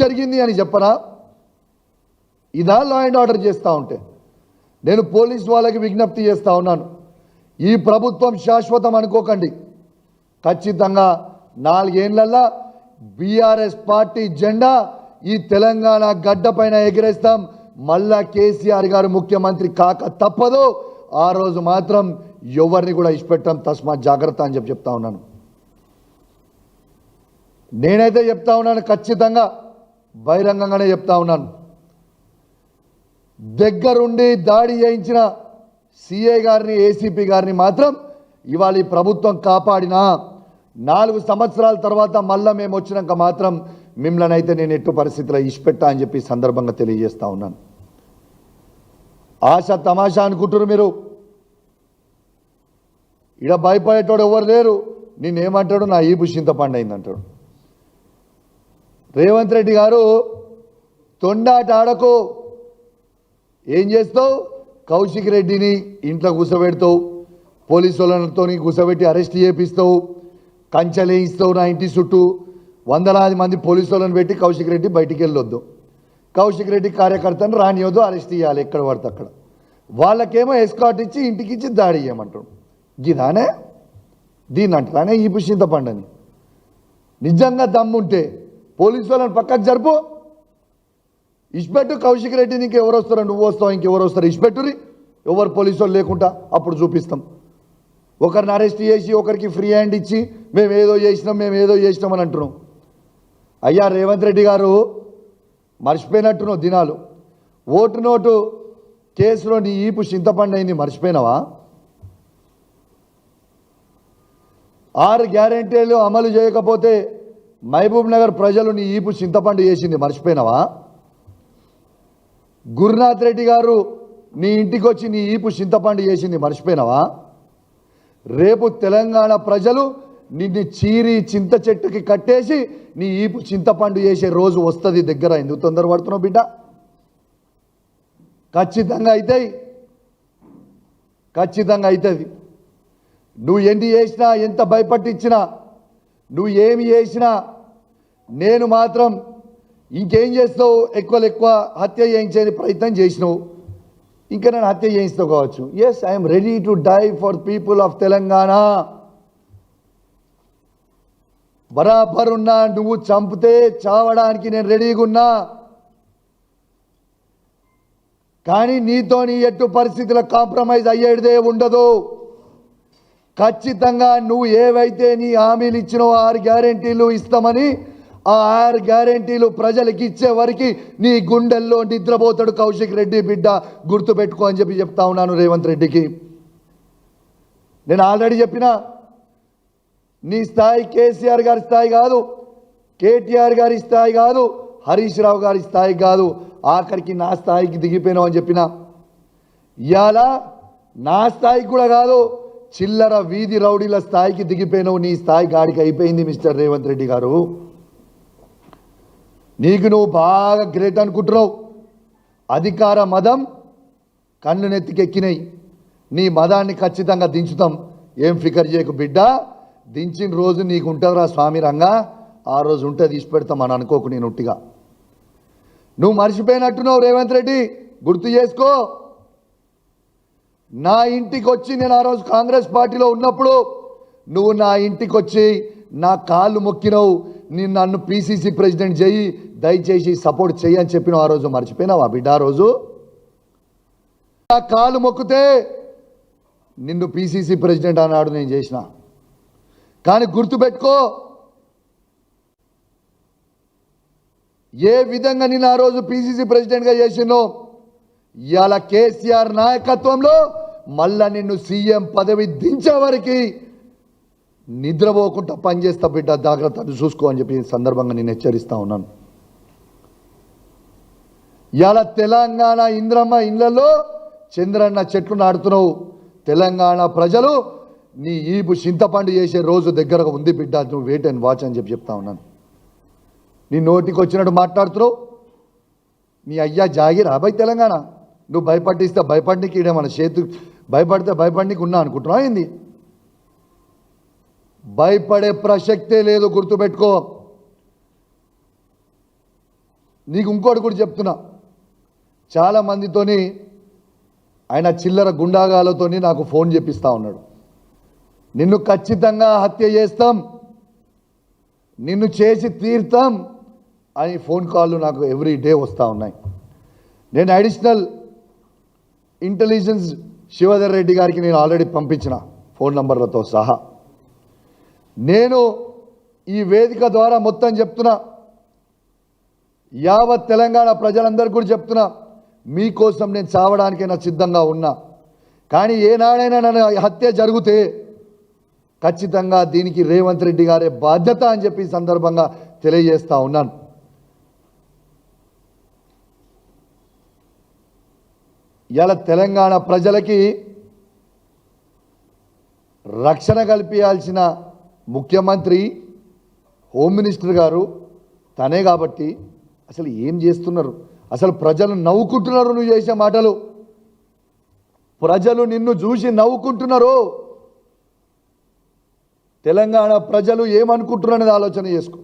జరిగింది అని చెప్పరా? ఇదా లా అండ్ ఆర్డర్ చేస్తూ ఉంటే? నేను పోలీస్ వాళ్ళకి విజ్ఞప్తి చేస్తూ ఉన్నాను, ఈ ప్రభుత్వం శాశ్వతం అనుకోకండి. ఖచ్చితంగా 4 ఏళ్లలో బీఆర్ఎస్ పార్టీ జెండా ఈ తెలంగాణ గడ్డ పైన ఎగిరేస్తాం. మళ్ళా కేసీఆర్ గారు ముఖ్యమంత్రి కాక తప్పదు. ఆ రోజు మాత్రం ఎవరిని కూడా ఇష్టపెట్టాం. తస్మాత్ జాగ్రత్త అని చెప్తా ఉన్నాను. నేనైతే చెప్తా ఉన్నాను, ఖచ్చితంగా బహిరంగంగానే చెప్తా ఉన్నాను. దగ్గరుండి దాడి చేయించిన సిఐ గారిని, ఏసీపీ గారిని మాత్రం ఇవాళ ఈ ప్రభుత్వం కాపాడినా 4 సంవత్సరాల తర్వాత మళ్ళా మేము వచ్చినాక మాత్రం మిమ్మల్ని అయితే నేను ఎట్టు పరిస్థితిలో ఇష్టపెట్టా అని చెప్పి సందర్భంగా తెలియజేస్తా ఉన్నాను. ఆశ తమాషా అనుకుంటున్నారు మీరు. ఇడ భయపడేటోడు ఎవరు లేరు. నేనేమంటాడు, నా ఈపు చింతపండు అయిందంటాడు. రేవంత్ రెడ్డి గారు తొండాట ఆడకు. ఏం చేస్తావు? కౌశిక్ రెడ్డిని ఇంట్లో కూర్చోబెడతావు, పోలీసు వాళ్ళతో కూర్చోబెట్టి అరెస్ట్ చేపిస్తావు, కంచెలేయిస్తావు. నా ఇంటి చుట్టూ వందలాది మంది పోలీసు వాళ్ళని పెట్టి కౌశిక్ రెడ్డి బయటికి వెళ్ళొద్దు, కౌశిక్ రెడ్డి కార్యకర్తను రానియొద్దు, అరెస్ట్ చేయాలి ఎక్కడ పడితే అక్కడ. వాళ్ళకేమో ఎస్కాట్ ఇచ్చి ఇంటికి ఇచ్చి దాడి చేయమంటాడు. గిదానే దీన్ని అంటానే ఈ చింతపండని. నిజంగా దమ్ముంటే పోలీసు వాళ్ళని పక్కకు జరుపు, ఇష్టపెట్టు. కౌశిక్ రెడ్డి నీకు ఎవరు వస్తారో, నువ్వు వస్తావు, ఇంకెవరు వస్తారు, ఇష్టపెట్టురి. ఎవరు పోలీసు వాళ్ళు లేకుండా అప్పుడు చూపిస్తాం. ఒకరిని అరెస్ట్ చేసి ఒకరికి ఫ్రీ హ్యాండ్ ఇచ్చి మేము ఏదో చేసినాం అని అంటున్నాం. అయ్యా రేవంత్ రెడ్డి గారు, మర్చిపోయినట్టున్నావు దినాలు. ఓటు నోటు కేసులో నీ ఈపు చింతపండు అయింది, మర్చిపోయినావా? 6 గ్యారెంటీలు అమలు చేయకపోతే మహబూబ్ నగర్ ప్రజలు నీ ఈపు చింతపండు చేసింది, మర్చిపోయినావా? గురునాథ్ రెడ్డి గారు నీ ఇంటికి వచ్చి నీ ఈపు చింతపండు చేసింది, మర్చిపోయినావా? రేపు తెలంగాణ ప్రజలు నిన్ను చీరి చింత చెట్టుకి కట్టేసి నీ ఈపు చింతపండు చేసే రోజు వస్తుంది దగ్గర. ఎందుకు తొందరపడుతున్నావు బిడ్డ? ఖచ్చితంగా అవుతాయి, ఖచ్చితంగా అవుతుంది. నువ్వు ఎన్ని చేసినా, ఎంత భయపట్టించినా, నువ్వు ఏమి చేసినా, నేను మాత్రం ఇంకేం చేస్తావు? ఎక్కువ హత్య చేయించే ప్రయత్నం చేసినావు, ఇంకా నేను హత్య చేయిస్తావు కావచ్చు. Yes, I'm ready to die for people of Telangana. బరాబర్ ఉన్నా. నువ్వు చంపితే చావడానికి నేను రెడీగా ఉన్నా. కానీ నీతో నీ ఎట్టు పరిస్థితుల కాంప్రమైజ్ అయ్యేదే ఉండదు. ఖచ్చితంగా నువ్వు ఏవైతే నీ హామీలు ఇచ్చినో 6 గ్యారెంటీలు ఇస్తామని, ఆ 6 గ్యారెంటీలు ప్రజలకు ఇచ్చే వరకు నీ గుండెల్లో నిద్రపోతాడు కౌశిక్ రెడ్డి బిడ్డ, గుర్తుపెట్టుకో అని చెప్తా ఉన్నాను రేవంత్ రెడ్డికి. నేను ఆల్రెడీ చెప్పిన, నీ స్థాయి కేసీఆర్ గారి స్థాయి కాదు, కేటీఆర్ గారి స్థాయి కాదు, హరీష్ రావు గారి స్థాయి కాదు, ఆఖరికి నా స్థాయికి దిగిపోయినావు అని చెప్పిన. ఇవాళ నా స్థాయికి కూడా కాదు, చిల్లర వీధి రౌడీల స్థాయికి దిగిపోయినావు. నీ స్థాయి గాడికి అయిపోయింది మిస్టర్ రేవంత్ రెడ్డి గారు. నీకు నువ్వు బాగా గ్రేట్ అనుకుంటున్నావు. అధికార మదం కన్ను నెత్తికెక్కినాయి. నీ మదాన్ని ఖచ్చితంగా దించుతాం, ఏం ఫికర్ చేయకు బిడ్డ. దించిన రోజు నీకు ఉంటుందిరా స్వామి రంగా, ఆ రోజు ఉంటే తీసి పెడతాం అని అనుకోకు. నేను ఉట్టిగా నువ్వు మర్చిపోయినట్టున్నావు రేవంత్ రెడ్డి, గుర్తు చేసుకో. నా ఇంటికి వచ్చి, నేను ఆ రోజు కాంగ్రెస్ పార్టీలో ఉన్నప్పుడు నువ్వు నా ఇంటికి వచ్చి నా కాళ్ళు మొక్కినవు. నేను నన్ను పిసిసి ప్రెసిడెంట్ చేయి, దయచేసి సపోర్ట్ చేయి అని చెప్పినావు. ఆ రోజు మర్చిపోయినావా బిడ్డ? ఆ రోజు నా కాళ్ళు మొక్కితే నిన్ను పిసిసి ప్రెసిడెంట్ అన్నాడు, నేను చేసిన. కానీ గుర్తుపెట్టుకో, ఏ విధంగా నేను ఆ రోజు పిసిసి ప్రెసిడెంట్గా చేసినో, ఇవాళ కేసీఆర్ నాయకత్వంలో మళ్ళా నిన్ను సీఎం పదవి దించే వరకు నిద్రపోకుండా పనిచేస్తా బిడ్డ, జాగ్రత్తలు చూసుకో అని చెప్పి సందర్భంగా నేను హెచ్చరిస్తా ఉన్నాను. ఇవాళ తెలంగాణ ఇంద్రమ్మ ఇళ్లలో చంద్రన్న చెట్లు నాడుతున్నావు. తెలంగాణ ప్రజలు నీ ఈపు చింతపండు చేసే రోజు దగ్గరగా ఉంది బిడ్డ, నువ్వు వెయిట్ అండ్ వాచ్ అని చెప్తా ఉన్నాను. నీ నోటికి వచ్చినట్టు మాట్లాడుతున్నావు. నీ అయ్యా జాగిరా బాయ్ తెలంగాణ. నువ్వు భయపట్టిస్తే భయపడికి ఇడేమన్నా చేతు, భయపడితే భయపడికి ఉన్నా అనుకుంటున్నావు ఏంది? భయపడే ప్రసక్తే లేదు, గుర్తుపెట్టుకో. నీకు ఇంకోటి కూడా చెప్తున్నా, చాలా మందితోని ఆయన చిల్లర గుండాగాలతోని నాకు ఫోన్ చేపిస్తా ఉన్నాడు. నిన్ను ఖచ్చితంగా హత్య చేస్తాం, నిన్ను చేసి తీర్తాం అని ఫోన్ కాళ్ళు నాకు ఎవ్రీ డే వస్తూ ఉన్నాయి. నేను అడిషనల్ ఇంటెలిజెన్స్ శివధర్ రెడ్డి గారికి నేను ఆల్రెడీ పంపించిన ఫోన్ నంబర్లతో సహా. నేను ఈ వేదిక ద్వారా మొత్తం చెప్తున్నా, యావత్ తెలంగాణ ప్రజలందరికీ కూడా చెప్తున్నా, మీకోసం నేను చావడానికైనా సిద్ధంగా ఉన్నా. కానీ ఏనాడైనా నన్ను హత్య జరిగితే ఖచ్చితంగా దీనికి రేవంత్ రెడ్డి గారే బాధ్యత అని చెప్పి ఈ సందర్భంగా తెలియజేస్తా ఉన్నాను. ఇలా తెలంగాణ ప్రజలకి రక్షణ కల్పించాల్సిన ముఖ్యమంత్రి, హోమ్ మినిస్టర్ గారు తనే కాబట్టి అసలు ఏం చేస్తున్నారు? అసలు ప్రజలు నవ్వుకుంటున్నారు నువ్వు చేసే మాటలు. ప్రజలు నిన్ను చూసి నవ్వుకుంటున్నారు. తెలంగాణ ప్రజలు ఏమనుకుంటున్నారు అనేది ఆలోచన చేసుకో.